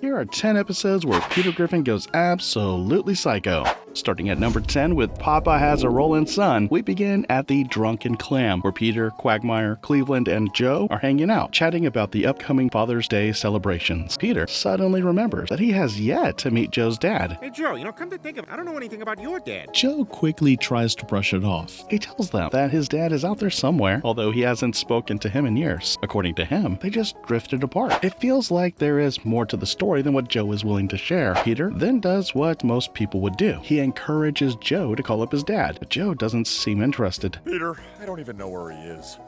Here are 10 episodes where Peter Griffin goes absolutely psycho. Starting at number 10 with Papa Has a Rollin' Son, we begin at the Drunken Clam, where Peter, Quagmire, Cleveland, and Joe are hanging out, chatting about the upcoming Father's Day celebrations. Peter suddenly remembers that he has yet to meet Joe's dad. Hey Joe, come to think of it, I don't know anything about your dad. Joe quickly tries to brush it off. He tells them that his dad is out there somewhere, although he hasn't spoken to him in years. According to him, they just drifted apart. It feels like there is more to the story than what Joe is willing to share. Peter then does what most people would do. He encourages Joe to call up his dad, but Joe doesn't seem interested. Peter, I don't even know where he is.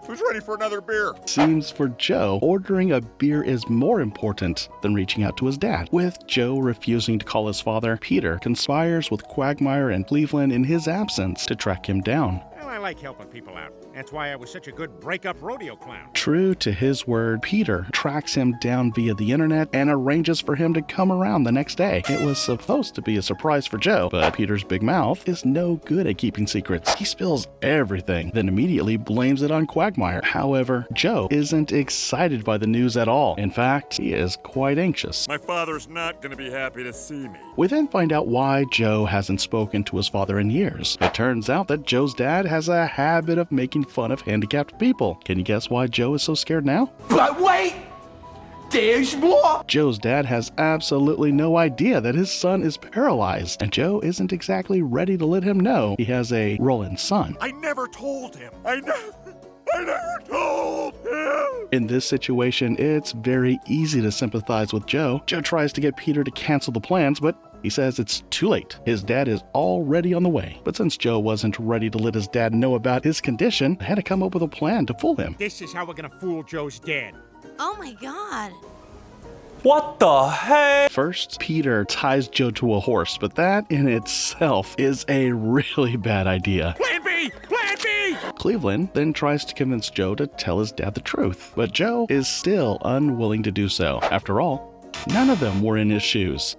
Who's ready for another beer? Seems for Joe, ordering a beer is more important than reaching out to his dad. With Joe refusing to call his father, Peter conspires with Quagmire and Cleveland in his absence to track him down. Well, I like helping people out. That's why I was such a good break-up rodeo clown. True to his word, Peter tracks him down via the internet and arranges for him to come around the next day. It was supposed to be a surprise for Joe, but Peter's big mouth is no good at keeping secrets. He spills everything, then immediately blames it on Quagmire. However, Joe isn't excited by the news at all. In fact, he is quite anxious. My father's not gonna be happy to see me. We then find out why Joe hasn't spoken to his father in years. It turns out that Joe's dad has a habit of making fun of handicapped people. Can you guess why Joe is so scared now? But wait! There's more! Joe's dad has absolutely no idea that his son is paralyzed, and Joe isn't exactly ready to let him know he has a rollin' son. I never told him. I never told him. In this situation, it's very easy to sympathize with Joe. Joe tries to get Peter to cancel the plans, but he says it's too late. His dad is already on the way. But since Joe wasn't ready to let his dad know about his condition, they had to come up with a plan to fool him. This is how we're gonna fool Joe's dad. Oh my god. What the heck? First, Peter ties Joe to a horse, but that in itself is a really bad idea. Plan B! Plan B! Cleveland then tries to convince Joe to tell his dad the truth, but Joe is still unwilling to do so. After all, none of them were in his shoes.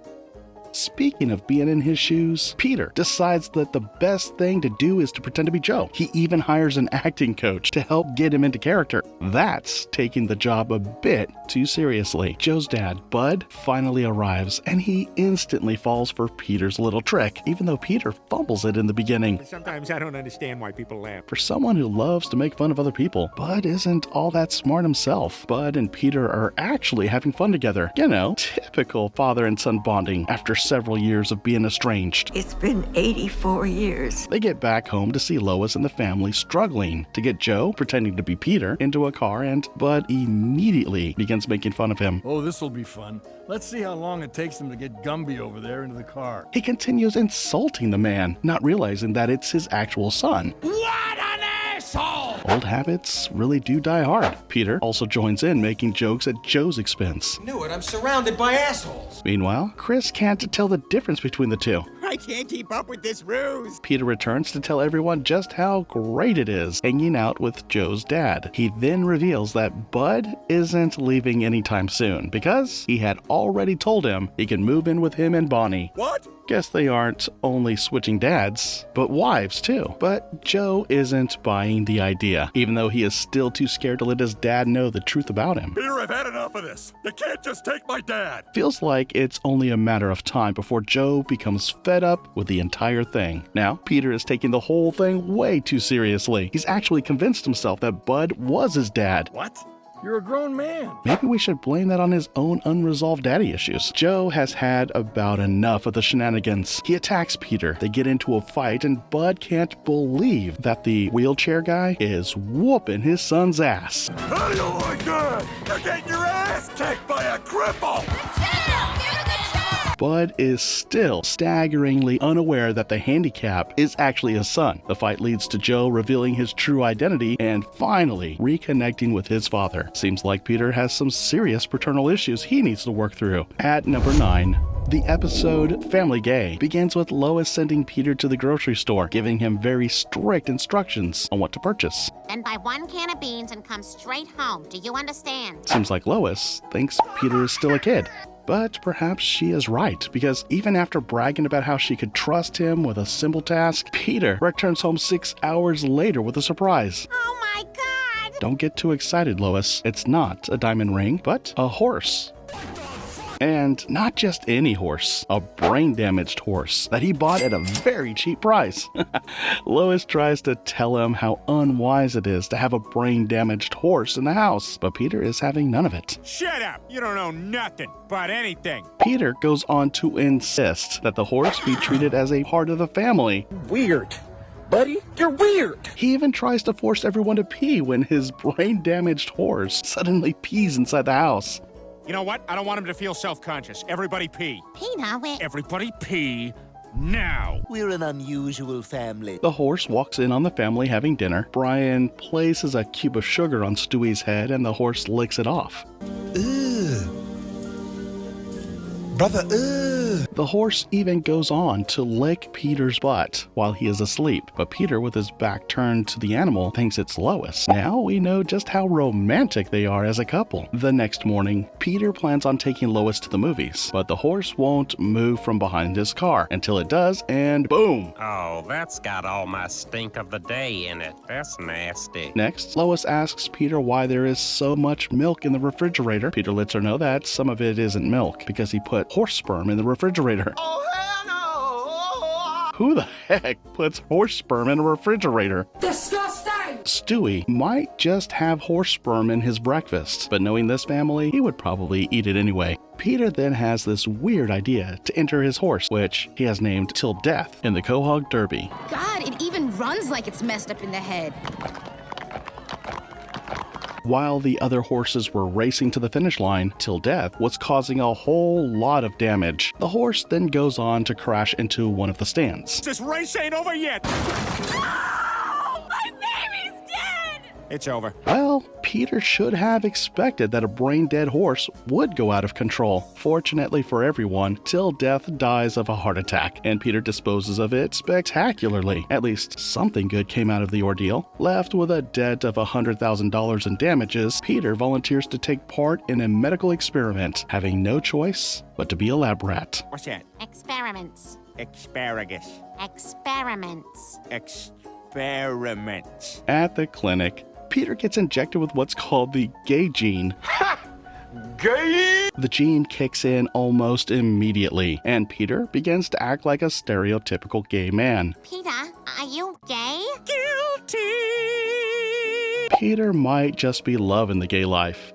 Speaking of being in his shoes, Peter decides that the best thing to do is to pretend to be Joe. He even hires an acting coach to help get him into character. That's taking the job a bit too seriously. Joe's dad, Bud, finally arrives, and he instantly falls for Peter's little trick, even though Peter fumbles it in the beginning. Sometimes I don't understand why people laugh. For someone who loves to make fun of other people, Bud isn't all that smart himself. Bud and Peter are actually having fun together. You know, typical father and son bonding after several years of being estranged. It's been 84 years. They get back home to see Lois and the family struggling to get Joe, pretending to be Peter, into a car, and Bud immediately begins making fun of him. Oh, this'll be fun. Let's see how long it takes them to get Gumby over there into the car. He continues insulting the man, not realizing that it's his actual son. What an asshole! Old habits really do die hard. Peter also joins in, making jokes at Joe's expense. Knew it, I'm surrounded by assholes. Meanwhile, Chris can't tell the difference between the two. I can't keep up with this ruse. Peter returns to tell everyone just how great it is hanging out with Joe's dad. He then reveals that Bud isn't leaving anytime soon because he had already told him he can move in with him and Bonnie. What? Guess they aren't only switching dads, but wives too. But Joe isn't buying the idea, even though he is still too scared to let his dad know the truth about him. Peter, I've had enough of this. You can't just take my dad. Feels like it's only a matter of time before Joe becomes fed up with the entire thing. Now, Peter is taking the whole thing way too seriously. He's actually convinced himself that Bud was his dad. What? You're a grown man. Maybe we should blame that on his own unresolved daddy issues. Joe has had about enough of the shenanigans. He attacks Peter. They get into a fight, and Bud can't believe that the wheelchair guy is whooping his son's ass. How do you like that? You're getting your ass kicked by a cripple. Bud is still staggeringly unaware that the handicap is actually his son. The fight leads to Joe revealing his true identity and finally reconnecting with his father. Seems like Peter has some serious paternal issues he needs to work through. At number 9, the episode Family Gay begins with Lois sending Peter to the grocery store, giving him very strict instructions on what to purchase. Then buy 1 can of beans and come straight home. Do you understand? Seems like Lois thinks Peter is still a kid. But perhaps she is right, because even after bragging about how she could trust him with a simple task, Peter returns home 6 hours later with a surprise. Oh my God! Don't get too excited, Lois. It's not a diamond ring, but a horse. And not just any horse, a brain-damaged horse that he bought at a very cheap price. Lois tries to tell him how unwise it is to have a brain-damaged horse in the house, but Peter is having none of it. Shut up! You don't know nothing but anything. Peter goes on to insist that the horse be treated as a part of the family. Weird. Buddy, you're weird. He even tries to force everyone to pee when his brain-damaged horse suddenly pees inside the house. You know what? I don't want him to feel self-conscious. Everybody pee. Peter, Everybody pee now. We're an unusual family. The horse walks in on the family having dinner. Brian places a cube of sugar on Stewie's head and the horse licks it off. Brother, The horse even goes on to lick Peter's butt while he is asleep, but Peter, with his back turned to the animal, thinks it's Lois. Now we know just how romantic they are as a couple. The next morning, Peter plans on taking Lois to the movies, but the horse won't move from behind his car until it does, and boom! Oh, that's got all my stink of the day in it. That's nasty. Next, Lois asks Peter why there is so much milk in the refrigerator. Peter lets her know that some of it isn't milk because he put horse sperm in the refrigerator. Oh, hell no! Who the heck puts horse sperm in a refrigerator? Disgusting! Stewie might just have horse sperm in his breakfast, but knowing this family, he would probably eat it anyway. Peter then has this weird idea to enter his horse, which he has named Till Death, in the Quahog Derby. God, it even runs like it's messed up in the head. While the other horses were racing to the finish line, Till Death was causing a whole lot of damage. The horse then goes on to crash into one of the stands. This race ain't over yet. Oh, my baby's dead! It's over. Well, Peter should have expected that a brain-dead horse would go out of control. Fortunately for everyone, Till Death dies of a heart attack, and Peter disposes of it spectacularly. At least something good came out of the ordeal. Left with a debt of $100,000 in damages, Peter volunteers to take part in a medical experiment, having no choice but to be a lab rat. What's that? experiments. Asparagus. Experiments. Experiments. At the clinic, Peter gets injected with what's called the gay gene. Gay! The gene kicks in almost immediately, and Peter begins to act like a stereotypical gay man. Peter, are you gay? Guilty! Peter might just be loving the gay life.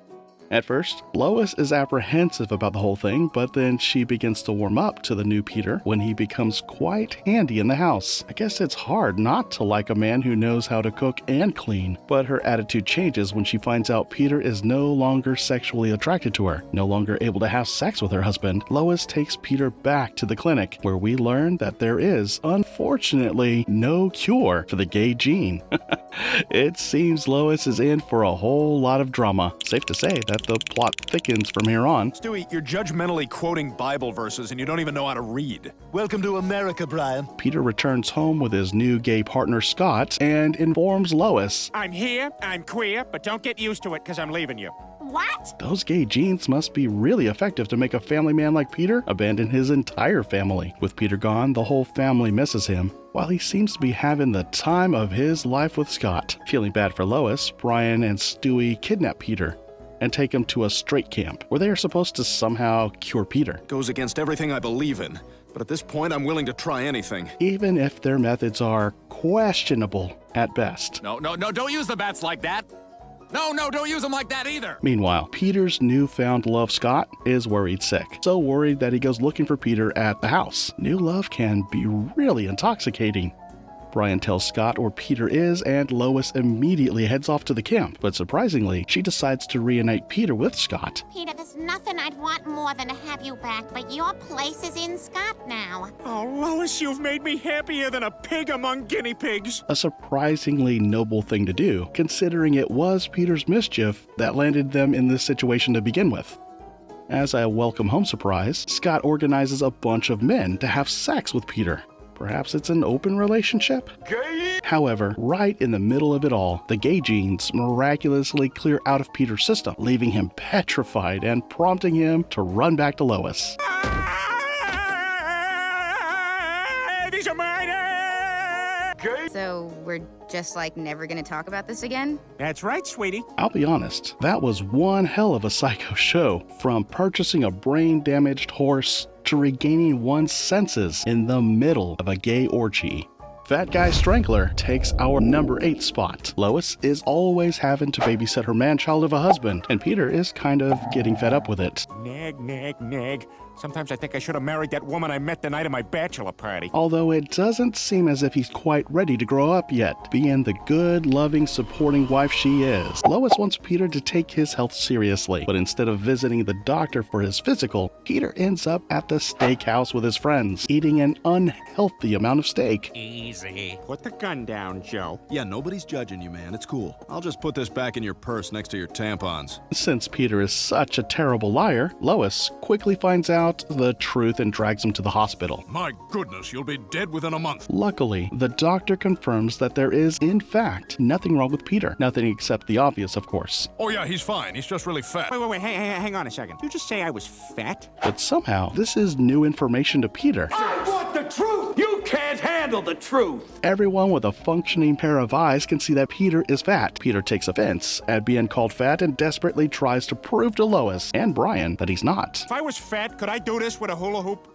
At first, Lois is apprehensive about the whole thing, but then she begins to warm up to the new Peter when he becomes quite handy in the house. I guess it's hard not to like a man who knows how to cook and clean, but her attitude changes when she finds out Peter is no longer sexually attracted to her, no longer able to have sex with her husband. Lois takes Peter back to the clinic, where we learn that there is, unfortunately, no cure for the gay gene. It seems Lois is in for a whole lot of drama. Safe to say that the plot thickens from here on. Stewie, you're judgmentally quoting Bible verses and you don't even know how to read. Welcome to America, Brian. Peter returns home with his new gay partner Scott and informs Lois. I'm here, I'm queer, but don't get used to it because I'm leaving you. What? Those gay genes must be really effective to make a family man like Peter abandon his entire family. With Peter gone, the whole family misses him, while he seems to be having the time of his life with Scott. Feeling bad for Lois, Brian and Stewie kidnap Peter and take him to a straight camp, where they are supposed to somehow cure Peter. Goes against everything I believe in, but at this point I'm willing to try anything. Even if their methods are questionable at best. No, don't use the bats like that. No, don't use them like that either. Meanwhile, Peter's newfound love, Scott, is worried sick. So worried that he goes looking for Peter at the house. New love can be really intoxicating. Brian tells Scott where Peter is, and Lois immediately heads off to the camp. But surprisingly, she decides to reunite Peter with Scott. Peter, there's nothing I'd want more than to have you back, but your place is in Scott now. Oh, Lois, you've made me happier than a pig among guinea pigs. A surprisingly noble thing to do, considering it was Peter's mischief that landed them in this situation to begin with. As a welcome home surprise, Scott organizes a bunch of men to have sex with Peter. Perhaps it's an open relationship? Gay! However, right in the middle of it all, the gay genes miraculously clear out of Peter's system, leaving him petrified and prompting him to run back to Lois. These are mine! So we're just like never gonna talk about this again? That's right, sweetie. I'll be honest, that was one hell of a psycho show. From purchasing a brain-damaged horse to regaining one's senses in the middle of a gay orgy. Fat Guy Strangler takes our number 8 spot. Lois is always having to babysit her man-child of a husband, and Peter is kind of getting fed up with it. Nag, nag, nag. Sometimes I think I should have married that woman I met the night of my bachelor party. Although it doesn't seem as if he's quite ready to grow up yet, being the good, loving, supporting wife she is. Lois wants Peter to take his health seriously, but instead of visiting the doctor for his physical, Peter ends up at the steakhouse with his friends, eating an unhealthy amount of steak. Easy. Put the gun down, Joe. Yeah, nobody's judging you, man. It's cool. I'll just put this back in your purse next to your tampons. Since Peter is such a terrible liar, Lois quickly finds out the truth and drags him to the hospital. My goodness, you'll be dead within a month. Luckily, the doctor confirms that there is, in fact, nothing wrong with Peter. Nothing except the obvious, of course. Oh yeah, he's fine. He's just really fat. Wait, hang on a second. Did you just say I was fat? But somehow, this is new information to Peter. I want the truth! You can't handle the truth! Everyone with a functioning pair of eyes can see that Peter is fat. Peter takes offense at being called fat and desperately tries to prove to Lois and Brian that he's not. If I was fat, could I do this with a hula hoop?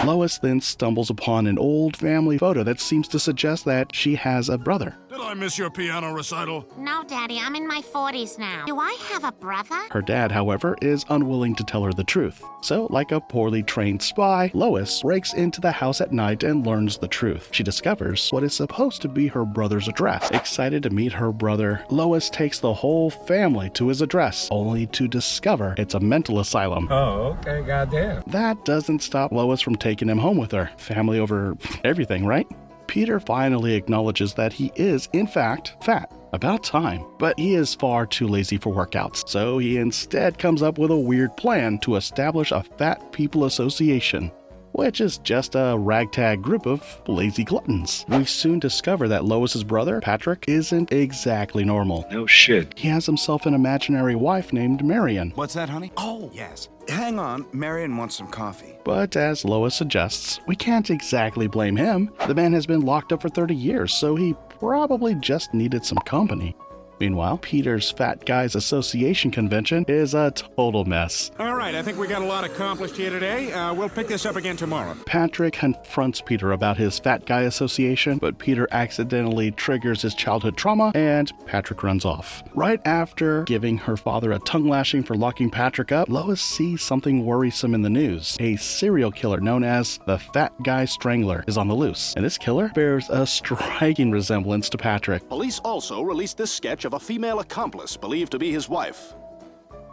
Lois then stumbles upon an old family photo that seems to suggest that she has a brother. Did I miss your piano recital? No, Daddy, I'm in my 40s now. Do I have a brother? Her dad, however, is unwilling to tell her the truth. So, like a poorly trained spy, Lois breaks into the house at night and learns the truth. She discovers what is supposed to be her brother's address. Excited to meet her brother, Lois takes the whole family to his address, only to discover it's a mental asylum. Oh, okay, goddamn. That doesn't stop Lois from taking him home with her. Family over everything, right? Peter finally acknowledges that he is, in fact, fat. About time. But he is far too lazy for workouts, so he instead comes up with a weird plan to establish a Fat People Association, which is just a ragtag group of lazy gluttons. We soon discover that Lois's brother, Patrick, isn't exactly normal. No shit. He has himself an imaginary wife named Marion. What's that, honey? Oh, yes. Hang on. Marion wants some coffee. But as Lois suggests, we can't exactly blame him. The man has been locked up for 30 years, so he probably just needed some company. Meanwhile, Peter's Fat Guys Association convention is a total mess. All right, I think we got a lot accomplished here today. We'll pick this up again tomorrow. Patrick confronts Peter about his Fat Guy Association, but Peter accidentally triggers his childhood trauma, and Patrick runs off. Right after giving her father a tongue lashing for locking Patrick up, Lois sees something worrisome in the news. A serial killer known as the Fat Guy Strangler is on the loose, and this killer bears a striking resemblance to Patrick. Police also released this sketch of a female accomplice believed to be his wife.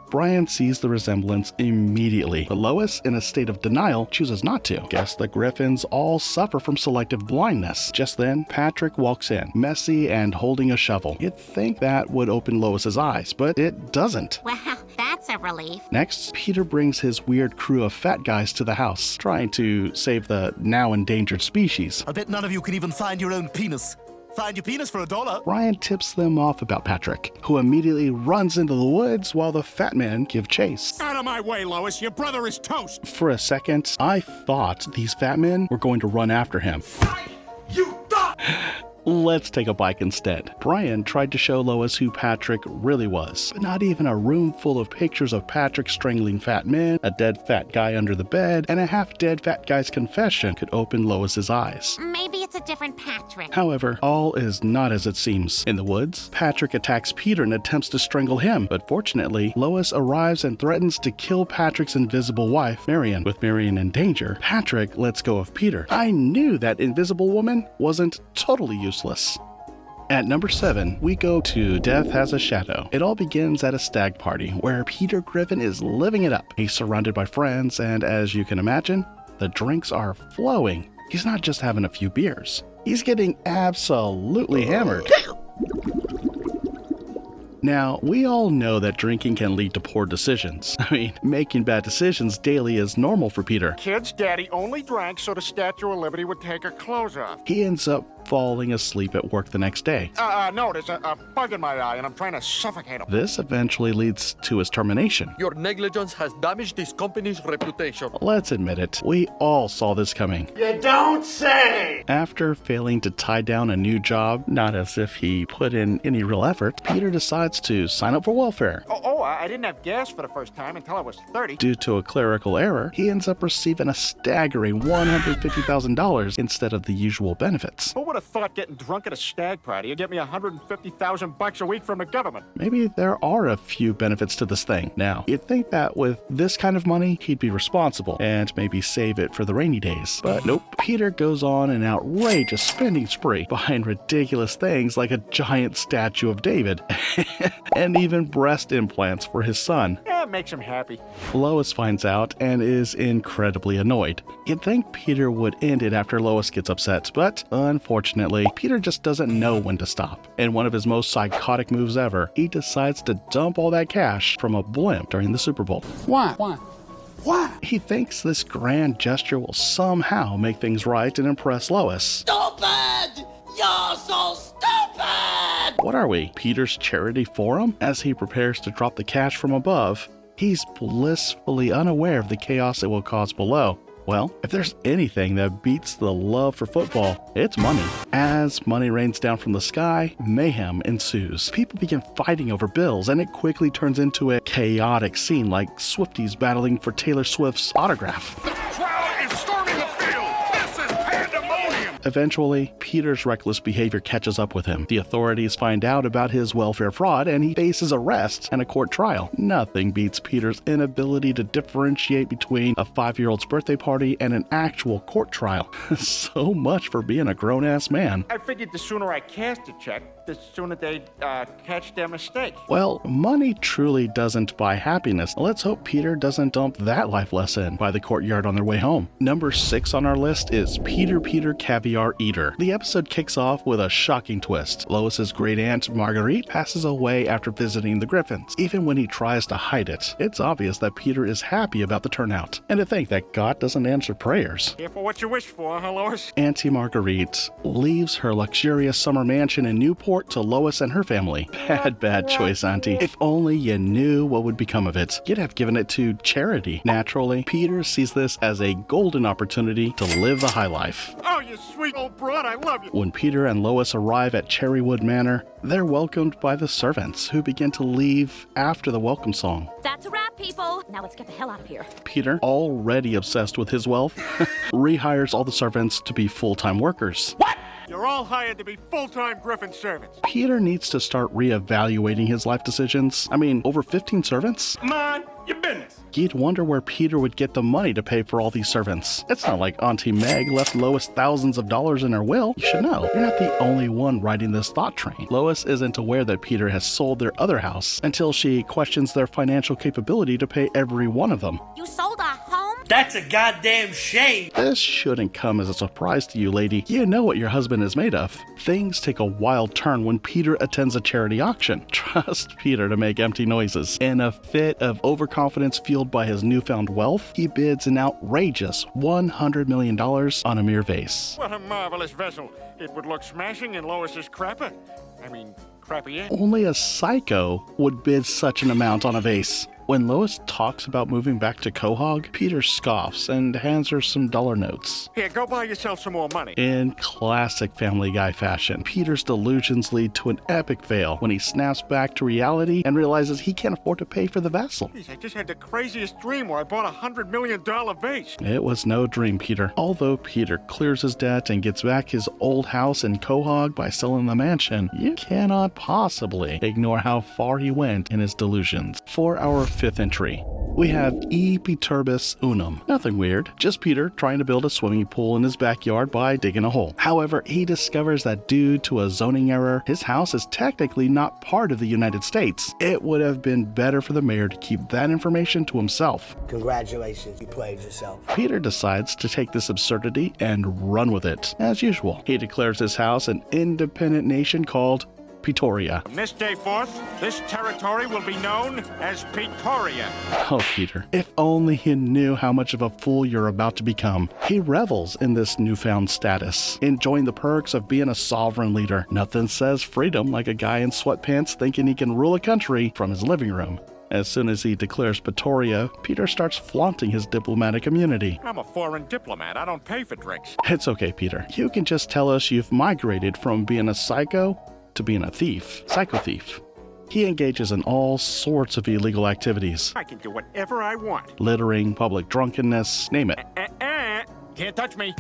Brian sees the resemblance immediately, but Lois, in a state of denial, chooses not to. Guess the Griffins all suffer from selective blindness. Just then, Patrick walks in, messy and holding a shovel. You'd think that would open Lois's eyes, but it doesn't. Well, that's a relief. Next, Peter brings his weird crew of fat guys to the house, trying to save the now endangered species. I bet none of you can even find your own penis. Find your penis for $1. Brian tips them off about Patrick, who immediately runs into the woods while the fat men give chase. Out of my way, Lois. Your brother is toast. For a second, I thought these fat men were going to run after him. You thought! Let's take a bike instead. Brian tried to show Lois who Patrick really was, but not even a room full of pictures of Patrick strangling fat men, a dead fat guy under the bed, and a half-dead fat guy's confession could open Lois's eyes. Maybe it's a different Patrick. However, all is not as it seems. In the woods, Patrick attacks Peter and attempts to strangle him, but fortunately, Lois arrives and threatens to kill Patrick's invisible wife, Marion. With Marion in danger, Patrick lets go of Peter. I knew that invisible woman wasn't totally useless. At number 7, we go to Death Has a Shadow. It all begins at a stag party where Peter Griffin is living it up. He's surrounded by friends, and as you can imagine, the drinks are flowing. He's not just having a few beers. He's getting absolutely hammered. Now, we all know that drinking can lead to poor decisions. I mean, making bad decisions daily is normal for Peter. Kids, Daddy only drank so the Statue of Liberty would take her clothes off. He ends up falling asleep at work the next day. No, there's a bug in my eye and I'm trying to suffocate him. This eventually leads to his termination. Your negligence has damaged this company's reputation. Let's admit it, we all saw this coming. You don't say! After failing to tie down a new job, not as if he put in any real effort, Peter decides to sign up for welfare. I didn't have gas for the first time until I was 30. Due to a clerical error, he ends up receiving a staggering $150,000 instead of the usual benefits. Who would have thought getting drunk at a stag party would get me $150,000 a week from the government? Maybe there are a few benefits to this thing. Now, you'd think that with this kind of money, he'd be responsible and maybe save it for the rainy days. But nope. Peter goes on an outrageous spending spree, buying ridiculous things like a giant statue of David and even breast implants for his son. Yeah, it makes him happy. Lois finds out and is incredibly annoyed. You'd think Peter would end it after Lois gets upset, but unfortunately, Peter just doesn't know when to stop. In one of his most psychotic moves ever, he decides to dump all that cash from a blimp during the Super Bowl. Why? He thinks this grand gesture will somehow make things right and impress Lois. Stupid! You're so stupid! What are we, Peter's charity forum? As he prepares to drop the cash from above, he's blissfully unaware of the chaos it will cause below. Well, if there's anything that beats the love for football, it's money. As money rains down from the sky, mayhem ensues. People begin fighting over bills, and it quickly turns into a chaotic scene like Swifties battling for Taylor Swift's autograph. The crowd is storming the field! This is pandemonium! Eventually, Peter's reckless behavior catches up with him. The authorities find out about his welfare fraud, and he faces arrest and a court trial. Nothing beats Peter's inability to differentiate between a 5-year-old's birthday party and an actual court trial. So much for being a grown-ass man. I figured the sooner I cashed a check, the sooner they'd catch their mistake. Well, money truly doesn't buy happiness. Let's hope Peter doesn't dump that life lesson by the courtyard on their way home. Number 6 on our list is Peter Caviar Eater. The episode kicks off with a shocking twist. Lois's great aunt Marguerite passes away after visiting the Griffins. Even when he tries to hide it, it's obvious that Peter is happy about the turnout. And to think that God doesn't answer prayers. Careful what you wish for, huh, Lois? Auntie Marguerite leaves her luxurious summer mansion in Newport to Lois and her family. Bad choice, Auntie. If only you knew what would become of it. You'd have given it to charity. Naturally, Peter sees this as a golden opportunity to live the high life. Oh, you sweet old broad, I love you. When Peter and Lois arrive at Cherrywood Manor, they're welcomed by the servants, who begin to leave after the welcome song. That's a wrap, people. Now let's get the hell out of here. Peter, already obsessed with his wealth, rehires all the servants to be full-time workers. What? You're all hired to be full-time Griffin servants. Peter needs to start reevaluating his life decisions. I mean, over 15 servants? Mind your business. You'd wonder where Peter would get the money to pay for all these servants. It's not like Auntie Meg left Lois thousands of dollars in her will. You should know, you're not the only one riding this thought train. Lois isn't aware that Peter has sold their other house until she questions their financial capability to pay every one of them. You sold our home? That's a goddamn shame! This shouldn't come as a surprise to you, lady. You know what your husband is made of. Things take a wild turn when Peter attends a charity auction. Trust Peter to make empty noises. In a fit of overconfidence fueled by his newfound wealth, he bids an outrageous $100 million on a mere vase. What a marvelous vessel. It would look smashing in Lois's crapper. I mean, crappy. Only a psycho would bid such an amount on a vase. When Lois talks about moving back to Quahog, Peter scoffs and hands her some dollar notes. Here, go buy yourself some more money. In classic Family Guy fashion, Peter's delusions lead to an epic fail when he snaps back to reality and realizes he can't afford to pay for the vessel. Jeez, I just had the craziest dream where I bought a $100 million vase. It was no dream, Peter. Although Peter clears his debt and gets back his old house in Quahog by selling the mansion, you cannot possibly ignore how far he went in his delusions. For our 5th entry, we have E Peterbis Unum. Nothing weird, just Peter trying to build a swimming pool in his backyard by digging a hole. However, he discovers that due to a zoning error, his house is technically not part of the United States. It would have been better for the mayor to keep that information to himself. Congratulations, you played yourself. Peter decides to take this absurdity and run with it. As usual, he declares his house an independent nation called Pretoria. From this day forth, this territory will be known as Pretoria. Oh, Peter, if only you knew how much of a fool you're about to become. He revels in this newfound status, enjoying the perks of being a sovereign leader. Nothing says freedom like a guy in sweatpants thinking he can rule a country from his living room. As soon as he declares Pretoria, Peter starts flaunting his diplomatic immunity. I'm a foreign diplomat. I don't pay for drinks. It's okay, Peter. You can just tell us you've migrated from being a psycho to being a thief. Psycho thief. He engages in all sorts of illegal activities. I can do whatever I want. Littering, public drunkenness, name it. Can't touch me.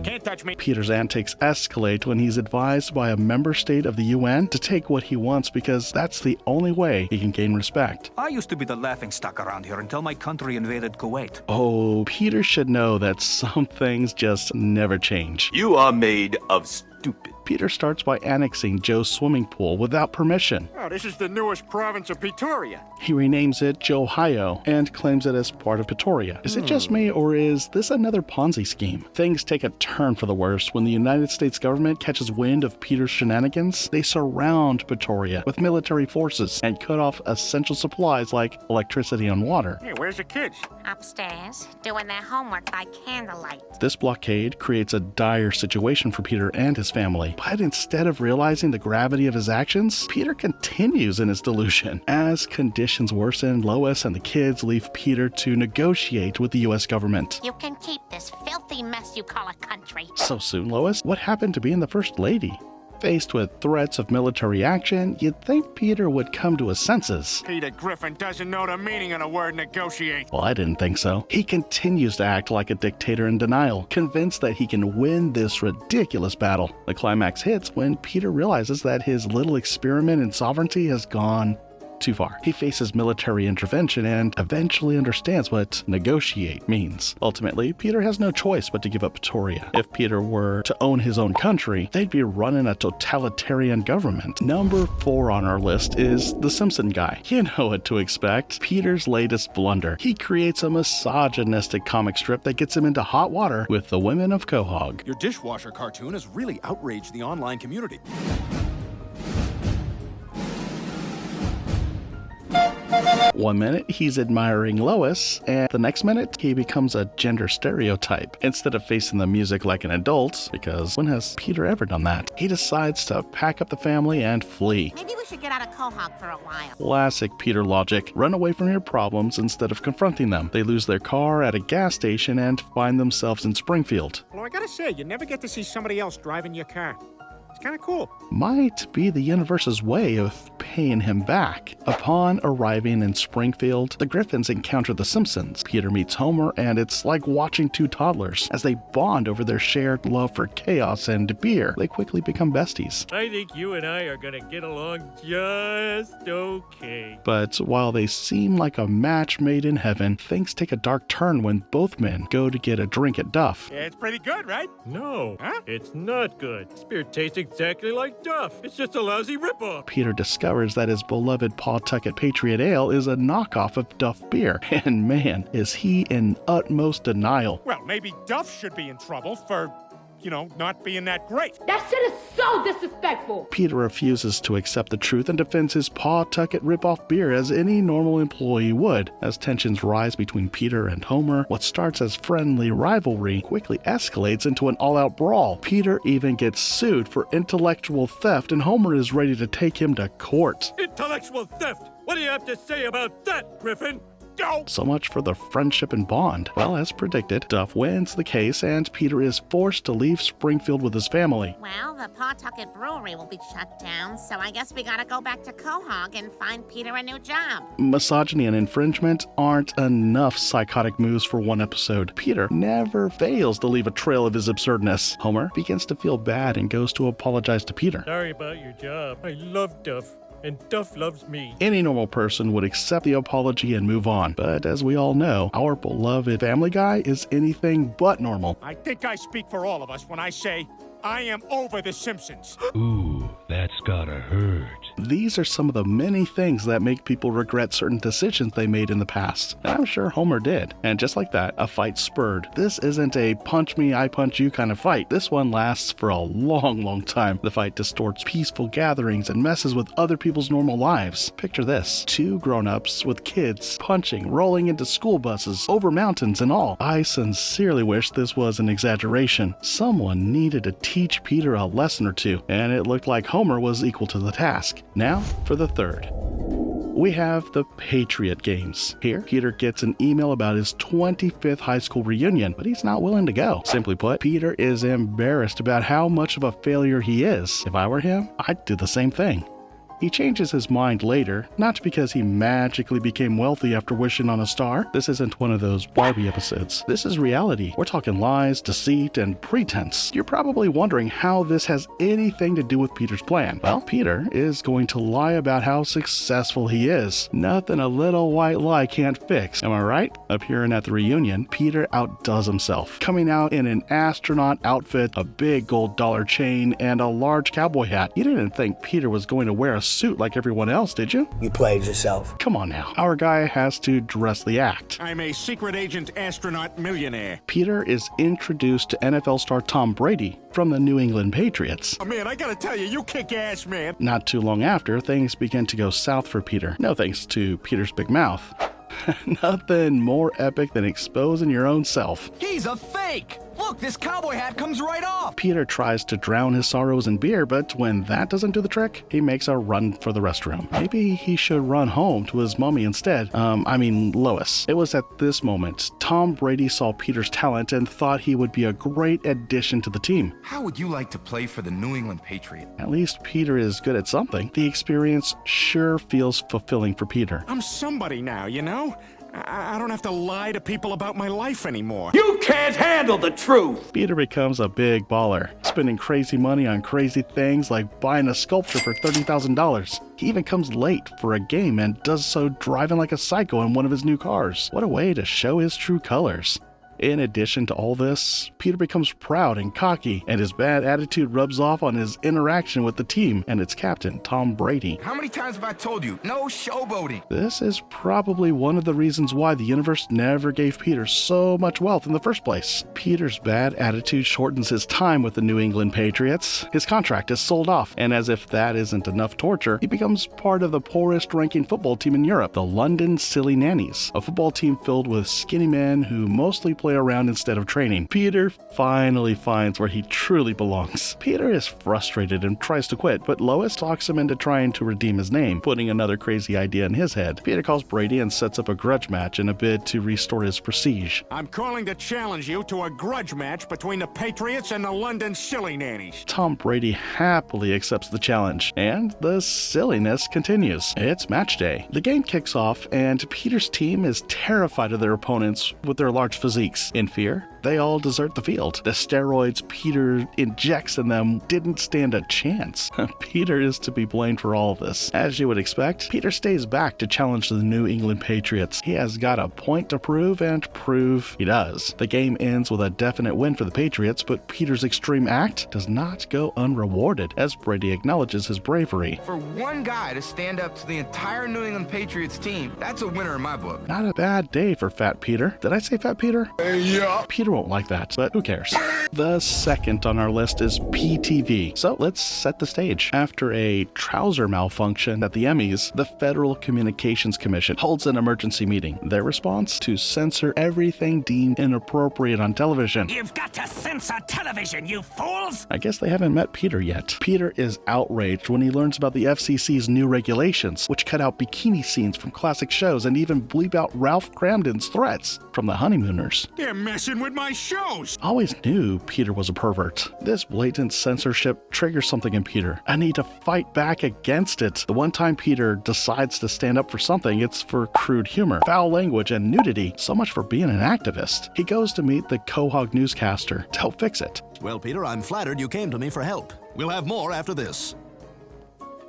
Can't touch me. Peter's antics escalate when he's advised by a member state of the UN to take what he wants because that's the only way he can gain respect. I used to be the laughingstock around here until my country invaded Kuwait. Oh, Peter should know that some things just never change. You are made of stupid. Peter starts by annexing Joe's swimming pool without permission. Oh, this is the newest province of Pretoria. He renames it Johio and claims it as part of Pretoria. Is it just me, or is this another Ponzi scheme? Things take a turn for the worse when the United States government catches wind of Peter's shenanigans. They surround Pretoria with military forces and cut off essential supplies like electricity and water. Hey, where's the kids? Upstairs, doing their homework by candlelight. This blockade creates a dire situation for Peter and his family. But instead of realizing the gravity of his actions, Peter continues in his delusion. As conditions worsen, Lois and the kids leave Peter to negotiate with the US government. You can keep this filthy mess you call a country. So soon, Lois? What happened to being the First Lady? Faced with threats of military action, you'd think Peter would come to his senses. Peter Griffin doesn't know the meaning of the word negotiate. Well, I didn't think so. He continues to act like a dictator in denial, convinced that he can win this ridiculous battle. The climax hits when Peter realizes that his little experiment in sovereignty has gone too far. He faces military intervention and eventually understands what negotiate means. Ultimately, Peter has no choice but to give up Pretoria. If Peter were to own his own country, they'd be running a totalitarian government. Number 4 on our list is the Simpson guy. You know what to expect. Peter's latest blunder. He creates a misogynistic comic strip that gets him into hot water with the women of Quahog. Your dishwasher cartoon has really outraged the online community. One minute, he's admiring Lois, and the next minute, he becomes a gender stereotype. Instead of facing the music like an adult, because when has Peter ever done that? He decides to pack up the family and flee. Maybe we should get out of Quahog for a while. Classic Peter logic. Run away from your problems instead of confronting them. They lose their car at a gas station and find themselves in Springfield. Well, I gotta say, you never get to see somebody else driving your car. It's kind of cool. Might be the universe's way of paying him back. Upon arriving in Springfield, the Griffins encounter the Simpsons. Peter meets Homer, and it's like watching two toddlers. As they bond over their shared love for chaos and beer, they quickly become besties. I think you and I are gonna get along just okay. But while they seem like a match made in heaven, things take a dark turn when both men go to get a drink at Duff. Yeah, it's pretty good, right? No, Huh? it's not good. This beer tastes exactly like Duff. It's just a lousy ripoff. Peter discovers that his beloved Pawtucket Patriot Ale is a knockoff of Duff beer, and man, is he in utmost denial. Well, maybe Duff should be in trouble for, not being that great. That shit is so disrespectful. Peter refuses to accept the truth and defends his Pawtucket ripoff beer as any normal employee would. As tensions rise between Peter and Homer, what starts as friendly rivalry quickly escalates into an all-out brawl. Peter even gets sued for intellectual theft, and Homer is ready to take him to court. Intellectual theft! What do you have to say about that, Griffin? So much for the friendship and bond. Well, as predicted, Duff wins the case, and Peter is forced to leave Springfield with his family. Well, the Pawtucket Brewery will be shut down, so I guess we gotta go back to Quahog and find Peter a new job. Misogyny and infringement aren't enough psychotic moves for one episode. Peter never fails to leave a trail of his absurdness. Homer begins to feel bad and goes to apologize to Peter. Sorry about your job. I love Duff. And Duff loves me. Any normal person would accept the apology and move on. But as we all know, our beloved Family Guy is anything but normal. I think I speak for all of us when I say I am over The Simpsons. Ooh, that's gotta hurt. These are some of the many things that make people regret certain decisions they made in the past. And I'm sure Homer did. And just like that, a fight spurred. This isn't a punch me, I punch you kind of fight. This one lasts for a long, long time. The fight distorts peaceful gatherings and messes with other people's normal lives. Picture this: two grown-ups with kids punching, rolling into school buses, over mountains and all. I sincerely wish this was an exaggeration. Someone needed to teach Peter a lesson or two, and it looked like Homer was equal to the task. Now for the third. We have the Patriot Games. Here, Peter gets an email about his 25th high school reunion, but he's not willing to go. Simply put, Peter is embarrassed about how much of a failure he is. If I were him, I'd do the same thing. He changes his mind later, not because he magically became wealthy after wishing on a star. This isn't one of those Barbie episodes. This is reality. We're talking lies, deceit, and pretense. You're probably wondering how this has anything to do with Peter's plan. Well, Peter is going to lie about how successful he is. Nothing a little white lie can't fix. Am I right? Appearing at the reunion, Peter outdoes himself, coming out in an astronaut outfit, a big gold dollar chain, and a large cowboy hat. You didn't think Peter was going to wear a suit like everyone else, did you? You played yourself. Come on now. Our guy has to dress the act. I'm a secret agent astronaut millionaire. Peter is introduced to NFL star Tom Brady from the New England Patriots. Oh man, I gotta tell you, you kick ass, man. Not too long after, things begin to go south for Peter. No thanks to Peter's big mouth. Nothing more epic than exposing your own self. He's a fake! Look, this cowboy hat comes right off! Peter tries to drown his sorrows in beer, but when that doesn't do the trick, he makes a run for the restroom. Maybe he should run home to his mommy instead. Lois. It was at this moment Tom Brady saw Peter's talent and thought he would be a great addition to the team. How would you like to play for the New England Patriots? At least Peter is good at something. The experience sure feels fulfilling for Peter. I'm somebody now, you know? I don't have to lie to people about my life anymore. You can't handle the truth! Peter becomes a big baller, spending crazy money on crazy things like buying a sculpture for $30,000. He even comes late for a game and does so driving like a psycho in one of his new cars. What a way to show his true colors. In addition to all this, Peter becomes proud and cocky, and his bad attitude rubs off on his interaction with the team and its captain, Tom Brady. How many times have I told you, no showboating? This is probably one of the reasons why the universe never gave Peter so much wealth in the first place. Peter's bad attitude shortens his time with the New England Patriots. His contract is sold off, and as if that isn't enough torture, he becomes part of the poorest ranking football team in Europe, the London Silly Nannies, a football team filled with skinny men who mostly play around instead of training. Peter finally finds where he truly belongs. Peter is frustrated and tries to quit, but Lois talks him into trying to redeem his name, putting another crazy idea in his head. Peter calls Brady and sets up a grudge match in a bid to restore his prestige. I'm calling to challenge you to a grudge match between the Patriots and the London Silly Nannies. Tom Brady happily accepts the challenge, and the silliness continues. It's match day. The game kicks off, and Peter's team is terrified of their opponents with their large physiques. In fear, they all desert the field. The steroids Peter injects in them didn't stand a chance. Peter is to be blamed for all of this. As you would expect, Peter stays back to challenge the New England Patriots. He has got a point to prove, and prove he does. The game ends with a definite win for the Patriots, but Peter's extreme act does not go unrewarded, as Brady acknowledges his bravery. For one guy to stand up to the entire New England Patriots team, that's a winner in my book. Not a bad day for Fat Peter. Did I say Fat Peter? Yeah. Peter won't like that, but who cares? The second on our list is PTV. So let's set the stage. After a trouser malfunction at the Emmys, the Federal Communications Commission holds an emergency meeting. Their response? To censor everything deemed inappropriate on television. You've got to censor television, you fools! I guess they haven't met Peter yet. Peter is outraged when he learns about the FCC's new regulations, which cut out bikini scenes from classic shows and even bleep out Ralph Cramden's threats from the honeymooners. They're messing with my shows! Always knew Peter was a pervert. This blatant censorship triggers something in Peter. I need to fight back against it. The one time Peter decides to stand up for something, it's for crude humor, foul language, and nudity. So much for being an activist. He goes to meet the Quahog newscaster to help fix it. Well, Peter, I'm flattered you came to me for help. We'll have more after this.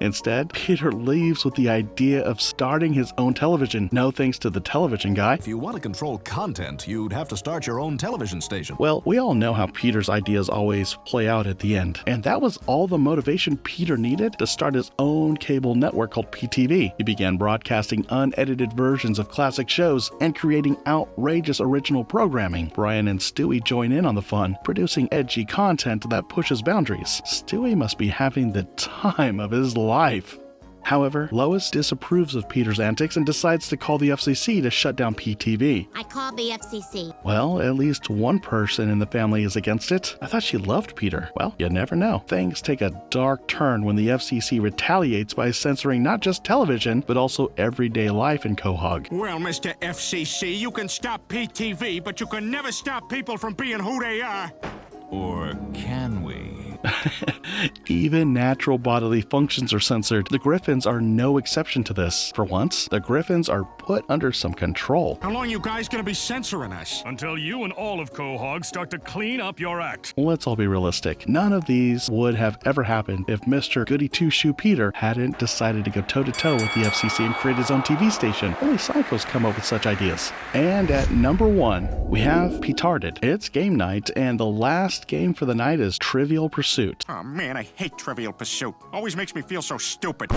Instead, Peter leaves with the idea of starting his own television, no thanks to the television guy. If you want to control content, you'd have to start your own television station. Well, we all know how Peter's ideas always play out at the end. And that was all the motivation Peter needed to start his own cable network called PTV. He began broadcasting unedited versions of classic shows and creating outrageous original programming. Brian and Stewie join in on the fun, producing edgy content that pushes boundaries. Stewie must be having the time of his life. However, Lois disapproves of Peter's antics and decides to call the FCC to shut down PTV. I called the FCC. Well, at least one person in the family is against it. I thought she loved Peter. Well, you never know. Things take a dark turn when the FCC retaliates by censoring not just television, but also everyday life in Quahog. Well, Mr. FCC, you can stop PTV, but you can never stop people from being who they are. Or can we? Even natural bodily functions are censored. The Griffins are no exception to this. For once, the Griffins are put under some control. How long you guys gonna be censoring us? Until you and all of Quahog start to clean up your act. Let's all be realistic. None of these would have ever happened if Mr. Goody Two-Shoe Peter hadn't decided to go toe-to-toe with the FCC and create his own TV station. Only psychos come up with such ideas. And at number 1, we have Petarded. It's game night, and the last game for the night is Trivial Pursuit. Oh man, I hate Trivial Pursuit. Always makes me feel so stupid.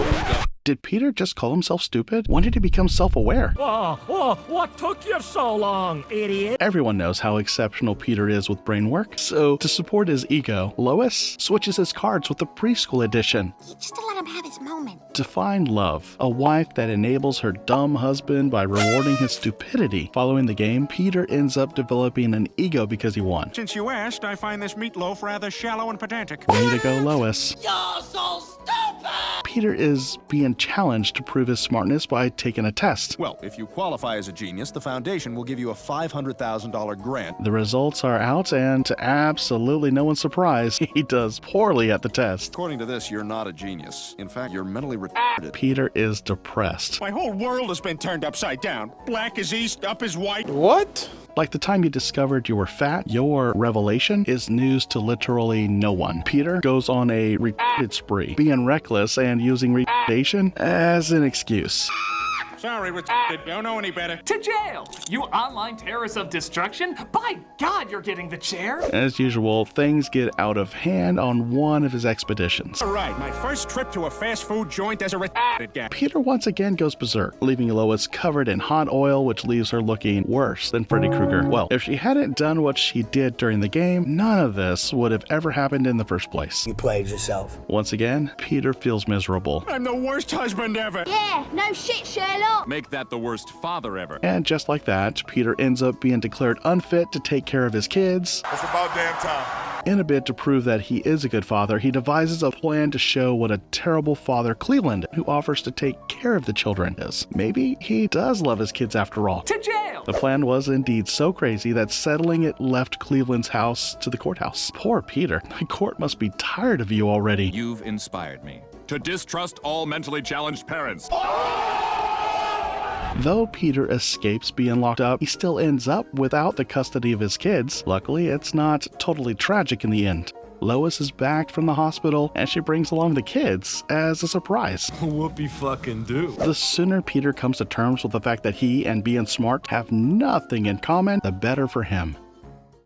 Did Peter just call himself stupid? When did he become self-aware? What took you so long, idiot? Everyone knows how exceptional Peter is with brain work, so to support his ego, Lois switches his cards with the preschool edition. Just to let him have his moment. To find love, a wife that enables her dumb husband by rewarding his stupidity. Following the game, Peter ends up developing an ego because he won. Since you asked, I find this meatloaf rather shallow and pedantic. Way to go, Lois. You're so stupid! Peter is being challenged to prove his smartness by taking a test. Well, if you qualify as a genius, the foundation will give you a $500,000 grant. The results are out, and to absolutely no one's surprise, he does poorly at the test. According to this, you're not a genius. In fact, you're mentally retarded. Peter is depressed. My whole world has been turned upside down. Black is east, up is white. What? Like the time you discovered you were fat, your revelation is news to literally no one. Peter goes on a retarded spree, being reckless and using retardation as an excuse. Sorry, retarded. Don't know any better. To jail! You online terrorist of destruction? By God, you're getting the chair! As usual, things get out of hand on one of his expeditions. All right, my first trip to a fast food joint as a retarded guy. Peter once again goes berserk, leaving Lois covered in hot oil, which leaves her looking worse than Freddy Krueger. Well, if she hadn't done what she did during the game, none of this would have ever happened in the first place. You played yourself. Once again, Peter feels miserable. I'm the worst husband ever. Yeah, no shit, Sherlock. Make that the worst father ever. And just like that, Peter ends up being declared unfit to take care of his kids. It's about damn time. In a bid to prove that he is a good father, he devises a plan to show what a terrible father Cleveland, who offers to take care of the children, is. Maybe he does love his kids after all. To jail! The plan was indeed so crazy that settling it left Cleveland's house to the courthouse. Poor Peter. The court must be tired of you already. You've inspired me to distrust all mentally challenged parents. Though Peter escapes being locked up, he still ends up without the custody of his kids. Luckily, it's not totally tragic in the end. Lois is back from the hospital, and she brings along the kids as a surprise. Whoopie fucking do. The sooner Peter comes to terms with the fact that he and being smart have nothing in common, the better for him.